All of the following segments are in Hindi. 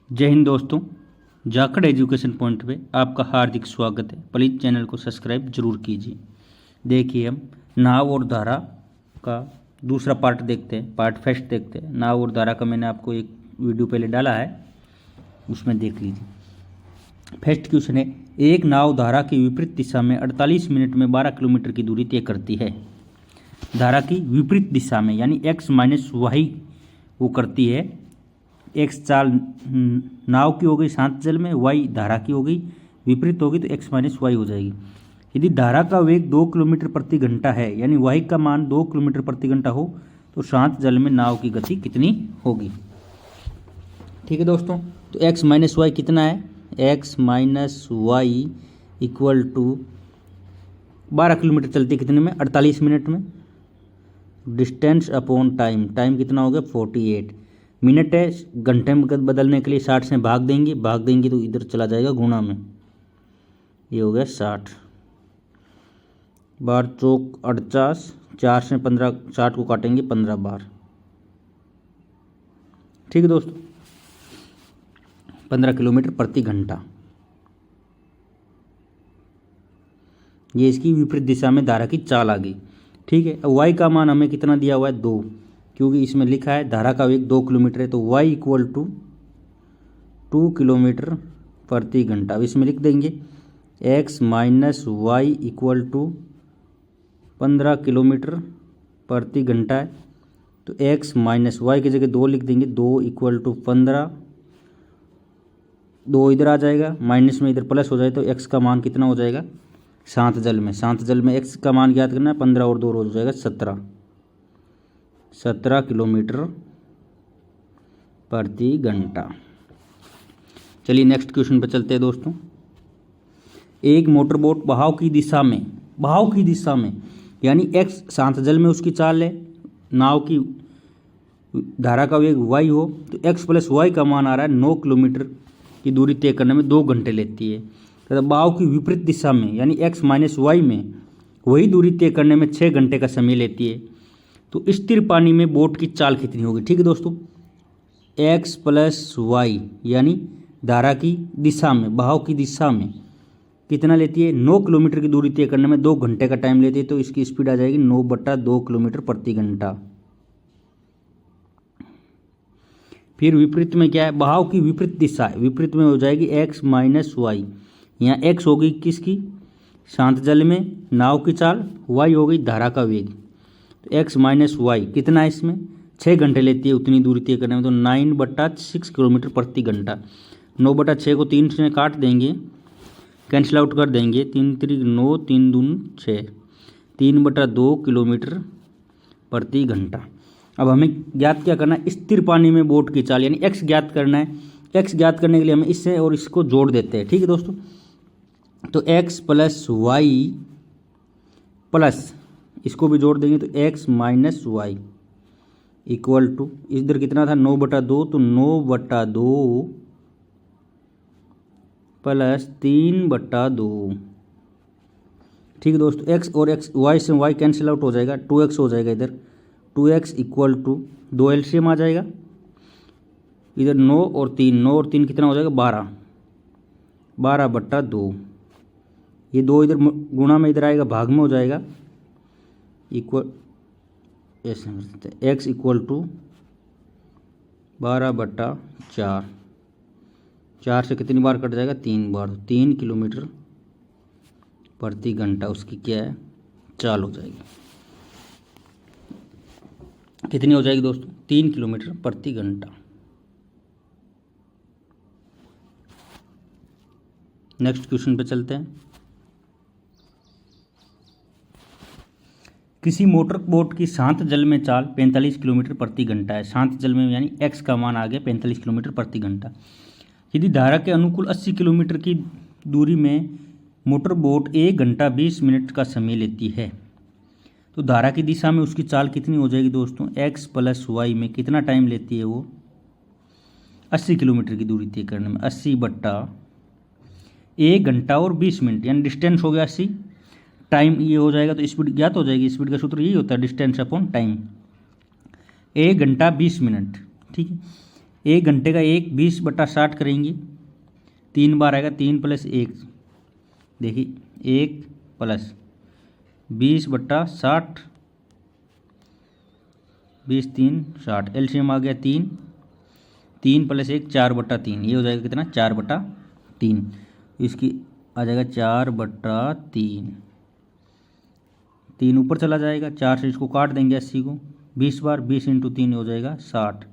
जय हिंद दोस्तों। जाखड़ एजुकेशन पॉइंट पे आपका हार्दिक स्वागत है। प्लीज़ चैनल को सब्सक्राइब जरूर कीजिए। देखिए हम नाव और धारा का दूसरा पार्ट देखते हैं, पार्ट फर्स्ट देखते हैं। नाव और धारा का मैंने आपको एक वीडियो पहले डाला है, उसमें देख लीजिए। फर्स्ट क्वेश्चन है, एक नाव धारा की विपरीत दिशा में 48 मिनट में 12 किलोमीटर की दूरी तय करती है। धारा की विपरीत दिशा में यानी एक्स माइनस वाई वो करती है। एक्स चाल नाव की हो गई शांत जल में, वाई धारा की हो गई, विपरीत होगी तो एक्स माइनस वाई हो जाएगी। यदि धारा का वेग 2 किलोमीटर प्रति घंटा है यानी वाई का मान 2 किलोमीटर प्रति घंटा हो तो शांत जल में नाव की गति कितनी होगी। ठीक है दोस्तों, तो एक्स माइनस वाई कितना है, x minus y equal to 12 kilometre चलती कितने में, 48 मिनट में। डिस्टेंस अपॉन टाइम, टाइम कितना हो गया 48 मिनट है। घंटे में बदलने के लिए 60 से भाग देंगे तो इधर चला जाएगा गुणा में, ये हो गया 60 बार चौक 48, 4 से 15, 60 को काटेंगे 15 बार। ठीक है दोस्तों, 15 किलोमीटर प्रति घंटा। ये इसकी विपरीत दिशा में धारा की चाल आ गई। ठीक है, अब वाई का मान हमें कितना दिया हुआ है 2, क्योंकि इसमें लिखा है धारा का वेग 2 किलोमीटर है तो y इक्वल टू 2 किलोमीटर प्रति घंटा। अब इसमें लिख देंगे x minus y equal to 15 kilometre प्रति घंटा है तो x माइनस वाई की जगह 2 लिख देंगे, 2 इक्वल टू 15, 2 इधर आ जाएगा, माइनस में इधर प्लस हो जाए तो x का मान कितना हो जाएगा शांत जल में। शांत जल में x का मान ज्ञात करना है, 15 और 2 हो जाएगा 17 किलोमीटर प्रति घंटा। चलिए नेक्स्ट क्वेश्चन पर चलते हैं दोस्तों। एक मोटर बोट बहाव की दिशा में यानी एक्स शांत जल में उसकी चाल है, नाव की धारा का वेग वाई हो तो एक्स प्लस वाई का मान आ रहा है 9 किलोमीटर की दूरी तय करने में 2 घंटे लेती है। तथा बहाव की विपरीत दिशा में यानी एक्स माइनस वाई में वही दूरी तय करने में 6 घंटे का समय लेती है। तो स्थिर पानी में बोट की चाल कितनी होगी। ठीक है दोस्तों, x प्लस वाई यानी धारा की दिशा में, बहाव की दिशा में कितना लेती है, 9 किलोमीटर की दूरी तय करने में 2 घंटे का टाइम लेती है तो इसकी स्पीड आ जाएगी 9/2 किलोमीटर प्रति घंटा। फिर विपरीत में क्या है, बहाव की विपरीत दिशा है, विपरीत में हो जाएगी x माइनस वाई। यहाँ x होगी किसकी, शांत जल में नाव की चाल, y हो गई धारा का वेग। तो x माइनस वाई कितना है, इसमें 6 घंटे लेती है उतनी दूरी तय करने में तो 9/6 किलोमीटर प्रति घंटा। 9/6 को 3 से काट देंगे, कैंसिल आउट कर देंगे, 3 3 9, 3 दून 6, 3/2 किलोमीटर प्रति घंटा। अब हमें ज्ञात क्या करना है, स्थिर पानी में बोट की चाल यानी x ज्ञात करना है। x ज्ञात करने के लिए हमें इससे और इसको जोड़ देते हैं। ठीक है दोस्तों, तो x प्लस वाई प्लस इसको भी जोड़ देंगे तो x minus y equal to इधर कितना था 9/2 तो 9/2 प्लस 3/2। ठीक है दोस्तों, x और x y से y कैंसिल आउट हो जाएगा, 2x हो जाएगा इधर, 2x इक्वल टू 2 एलसीएम आ जाएगा इधर, 9 और 3 कितना हो जाएगा 12/2। ये 2 इधर गुणा में इधर आएगा, भाग में हो जाएगा, इक्वल ऐसे एक्स इक्वल टू 12/4, 4 से कितनी बार कट जाएगा 3 बार, 3 किलोमीटर प्रति घंटा उसकी क्या है चाल हो जाएगी। कितनी हो जाएगी दोस्तों 3 किलोमीटर प्रति घंटा। नेक्स्ट क्वेश्चन पे चलते हैं। किसी मोटर बोट की शांत जल में चाल 45 किलोमीटर प्रति घंटा है। शांत जल में यानी x का मान आ गया 45 किलोमीटर प्रति घंटा। यदि धारा के अनुकूल 80 किलोमीटर की दूरी में मोटर बोट 1 घंटा 20 मिनट का समय लेती है तो धारा की दिशा में उसकी चाल कितनी हो जाएगी दोस्तों, x प्लस वाई में कितना टाइम लेती है वो 80 किलोमीटर की दूरी तय करने में, 80/1 घंटा और 20 मिनट यानी डिस्टेंस हो गया 80, टाइम ये हो जाएगा तो स्पीड ज्ञात हो जाएगी। स्पीड का सूत्र यही होता है डिस्टेंस अपॉन टाइम, 1 घंटा 20 मिनट। ठीक है, 1 घंटे का 1 20/60 करेंगे, 3 बार आएगा, 3 + 1, देखिए 1 + 20/60, 20 3 60, एलसीएम आ गया 3, 3 + 1 4/3, ये हो जाएगा कितना 4/3, इसकी आ जाएगा 4/3, 3 ऊपर चला जाएगा, 4 से इसको काट देंगे 80 को, 20 बार, 20 × 3 हो जाएगा 60,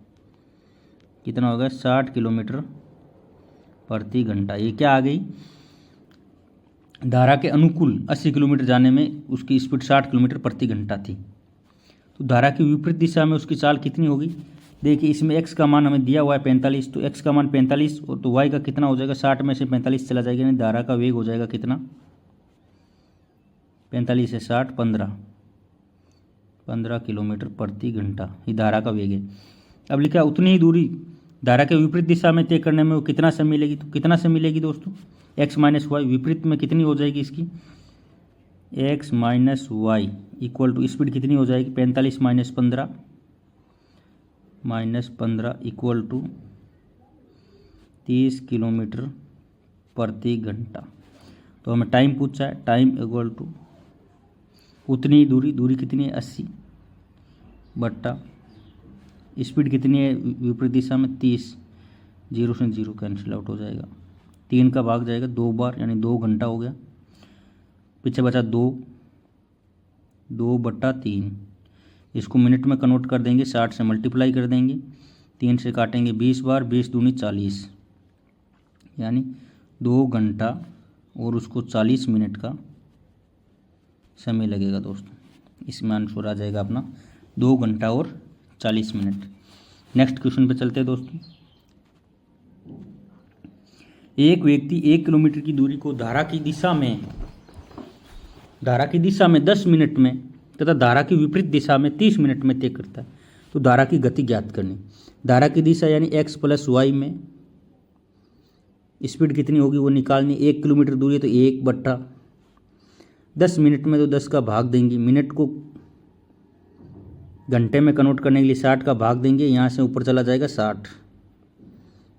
कितना होगा 60 किलोमीटर प्रति घंटा। ये क्या आ गई, धारा के अनुकूल 80 किलोमीटर जाने में उसकी स्पीड 60 किलोमीटर प्रति घंटा थी। तो धारा की विपरीत दिशा में उसकी चाल कितनी होगी, देखिए इसमें x का मान हमें दिया हुआ है 45, तो x का मान 45 और तो y का कितना हो जाएगा, 60 में से 45 चला जाएगा, यानी धारा का वेग हो जाएगा कितना, 45 से 60 15 किलोमीटर प्रति घंटा, ये धारा का वेग है। अब लिखा उतनी ही दूरी धारा के विपरीत दिशा में तय करने में वो कितना समय लेगी, तो कितना समय लेगी दोस्तों, x - y, विपरीत में कितनी हो जाएगी इसकी, x - y = स्पीड कितनी हो जाएगी, 45 - 15 = 30 किलोमीटर प्रति घंटा। तो हमें टाइम पूछा है, टाइम = उतनी दूरी कितनी है 80 बट्टा स्पीड कितनी है विपरीत दिशा में 30, 0 से 0 कैंसिल आउट हो जाएगा, 3 का भाग जाएगा 2 बार, यानी 2 घंटा हो गया, पीछे बचा 2/3, इसको मिनट में कन्वर्ट कर देंगे, 60 से मल्टीप्लाई कर देंगे, 3 से काटेंगे 20 बार, 20 दूनी 40, यानी 2 घंटा और उसको 40 मिनट का समय लगेगा दोस्तों। इसमें आंसर आ जाएगा अपना 2 घंटा और 40 मिनट। नेक्स्ट क्वेश्चन पे चलते हैं दोस्तों। एक व्यक्ति 1 किलोमीटर की दूरी को धारा की दिशा में 10 मिनट में तथा धारा की विपरीत दिशा में 30 मिनट में तय करता है, तो धारा की गति ज्ञात करनी। धारा की दिशा यानी x + y में स्पीड कितनी होगी वो निकालनी। 1 किलोमीटर दूरी है तो 1/10 मिनट में तो 10 का भाग देंगे, मिनट को घंटे में कन्वर्ट करने के लिए 60 का भाग देंगे, यहाँ से ऊपर चला जाएगा 60,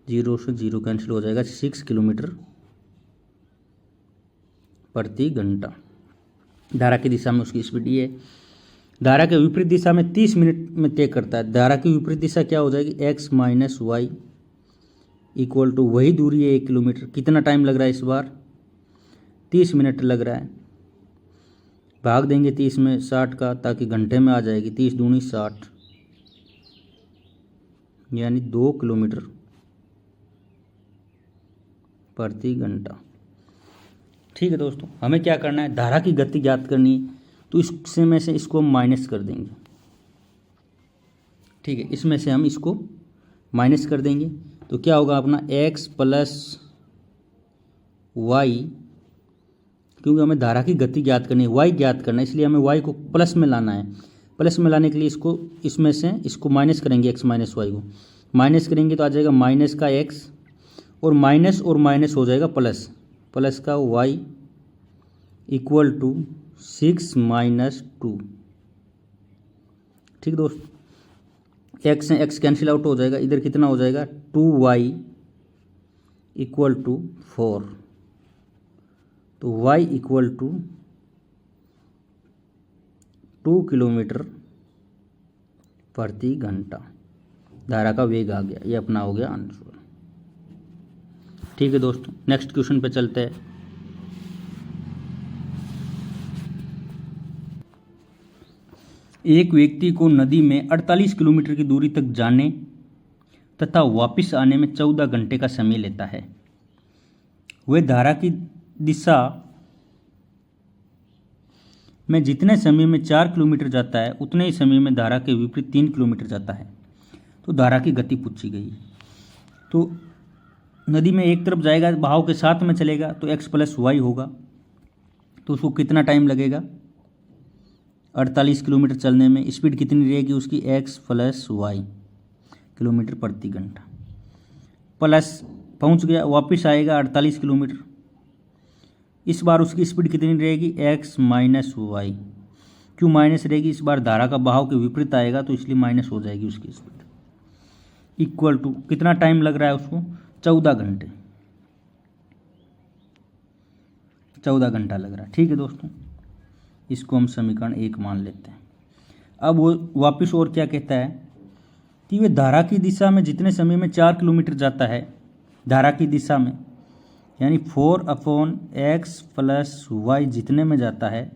0 से 0 कैंसिल हो जाएगा, 6 किलोमीटर प्रति घंटा। धारा की दिशा में उसकी स्पीड ये है। धारा के विपरीत दिशा में 30 मिनट में तय करता है। धारा की विपरीत दिशा क्या हो जाएगी, x - y = वही दूरी है 1 किलोमीटर। कितना टाइम लग रहा है इस बार, 30 मिनट लग रहा है। भाग देंगे 30 में 60 का, ताकि घंटे में आ जाएगी, 30 दूनी 60, यानी 2 किलोमीटर प्रति घंटा। ठीक है दोस्तों, हमें क्या करना है, धारा की गति ज्ञात करनी है, तो इससे में से इसको हम माइनस कर देंगे। ठीक है, इसमें से हम इसको माइनस कर देंगे, तो क्या होगा अपना x + y, क्योंकि हमें धारा की गति ज्ञात करनी है, y ज्ञात करना है, इसलिए हमें y को प्लस में लाना है। प्लस में लाने के लिए इसमें से इसको माइनस करेंगे, x - y को माइनस करेंगे तो आ जाएगा माइनस का x, और माइनस हो जाएगा प्लस का y = 6 - 2। ठीक दोस्त, x से x कैंसिल आउट हो जाएगा, इधर कितना हो जाएगा 2y = 4, तो y = 2 किलोमीटर प्रति घंटा। धारा का वेग आ गया, ये अपना हो गया आंसर। ठीक है दोस्तों, नेक्स्ट क्वेश्चन पे चलते हैं। एक व्यक्ति को नदी में 48 किलोमीटर की दूरी तक जाने तथा वापस आने में 14 घंटे का समय लेता है। वह धारा की दिशा में जितने समय में 4 किलोमीटर जाता है, उतने ही समय में धारा के विपरीत 3 किलोमीटर जाता है। तो धारा की गति पूछी गई है। तो नदी में एक तरफ जाएगा, बहाव के साथ में चलेगा, तो x + y होगा, तो उसको कितना टाइम लगेगा 48 किलोमीटर चलने में। स्पीड कितनी रहेगी उसकी, x + y किलोमीटर प्रति घंटा। प्लस पहुंच गया, वापस आएगा 48 किलोमीटर, इस बार उसकी स्पीड कितनी रहेगी, x - y। क्यों माइनस रहेगी, इस बार धारा का बहाव के विपरीत आएगा, तो इसलिए माइनस हो जाएगी उसकी स्पीड। इक्वल टू कितना टाइम लग रहा है उसको, 14 घंटे, 14 घंटा लग रहा है। ठीक है दोस्तों, इसको हम समीकरण 1 मान लेते हैं। अब वो वापस और क्या कहता है कि वे धारा की दिशा में जितने समय में 4 किलोमीटर जाता है, धारा की दिशा में यानी 4/x + y जितने में जाता है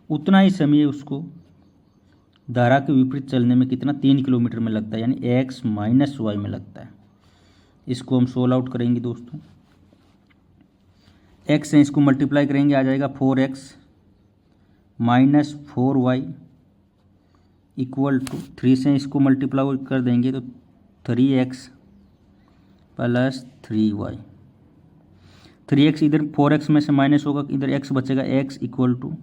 उतना ही समय उसको धारा के विपरीत चलने में कितना, 3 किलोमीटर में लगता है, यानी x - y में लगता है। इसको हम सोल्व आउट करेंगे दोस्तों। x से इसको मल्टीप्लाई करेंगे, आ जाएगा 4x - 4y इक्वल टू 3 से इसको मल्टीप्लाई कर देंगे तो 3x + 3y। 3x इधर 4x में से माइनस होगा, इधर x बचेगा, x इक्वल टू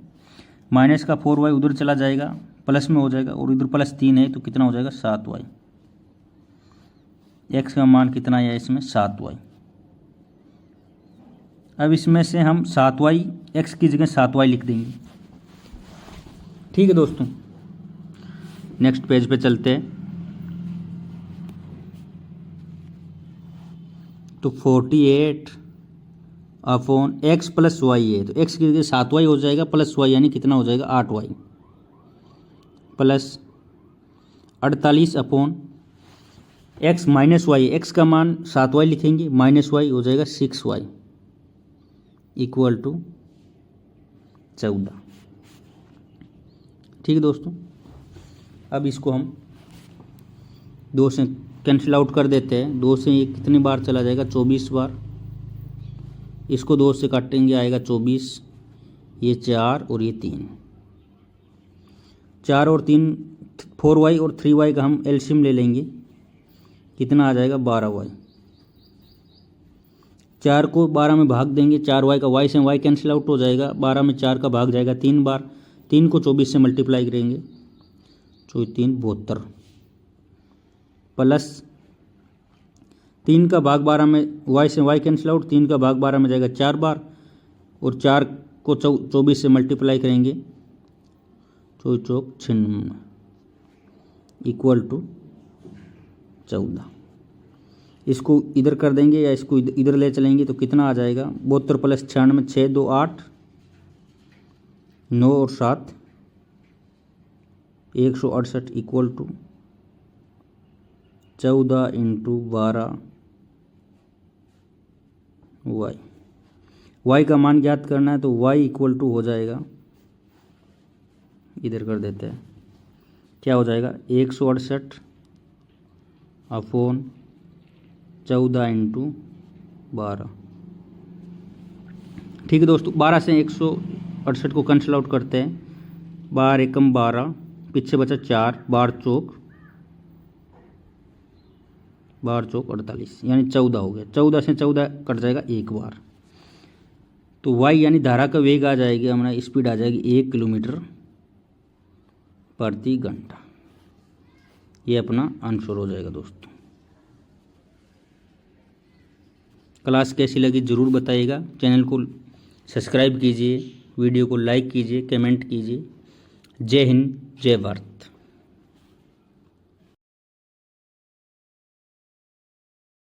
माइनस का 4y उधर चला जाएगा, प्लस में हो जाएगा, और इधर +3 है तो कितना हो जाएगा 7y। x का मान कितना है इसमें, 7y। अब इसमें से हम 7y, x की जगह 7y लिख देंगे। ठीक है दोस्तों, नेक्स्ट पेज पे चलते हैं। तो 48/x + y है तो x की जगह 7y हो जाएगा प्लस y, यानी कितना हो जाएगा 8y plus 48/x - y, x का मान 7y लिखेंगे, -y हो जाएगा 6y इक्वल टू 14। ठीक है दोस्तों, अब इसको हम 2 से कैंसिल आउट कर देते हैं। 2 से ये कितनी बार चला जाएगा, 24 बार। इसको 2 से काटेंगे, आएगा 24, ये 4 और ये 3, 4 और 3 4y और 3y का हम एलसीएम ले लेंगे, कितना आ जाएगा 12y। 4 को 12 में भाग देंगे, 4y का y से y कैंसिल आउट हो जाएगा, 12 में 4 का भाग जाएगा 3 बार, 3 को 24 से मल्टीप्लाई करेंगे, 3 72 प्लस 3 का भाग 12 में y से y कैंसिल आउट, 3 का भाग 12 में जाएगा 4 बार, और 4 को 24 से मल्टीप्लाई करेंगे, 4 चौक 96 इक्वल टू 14। इसको इधर कर देंगे या इसको इधर ले चलेंगे तो कितना आ जाएगा, 72 + 96, 6 2 8, 9 और 7 168 इक्वल टू 14 × 12 y का मान ज्ञात करना है तो y इक्वल टू हो जाएगा, इधर कर देते हैं, क्या हो जाएगा 168/14 × 12। ठीक है दोस्तों, 12 से 168 को कैंसिल आउट करते हैं, 12 एकम 12, पीछे बचा 4, 12 चौक 48, यानी 14 हो गया। 14 से 14 कट जाएगा एक बार, तो y यानी धारा का वेग आ जाएगी, हमारा स्पीड आ जाएगी 1 किलोमीटर प्रति घंटा। ये अपना आंसर हो जाएगा दोस्तों। क्लास कैसी लगी ज़रूर बताइएगा, चैनल को सब्सक्राइब कीजिए, वीडियो को लाइक कीजिए, कमेंट कीजिए। जय हिंद, जय भारत।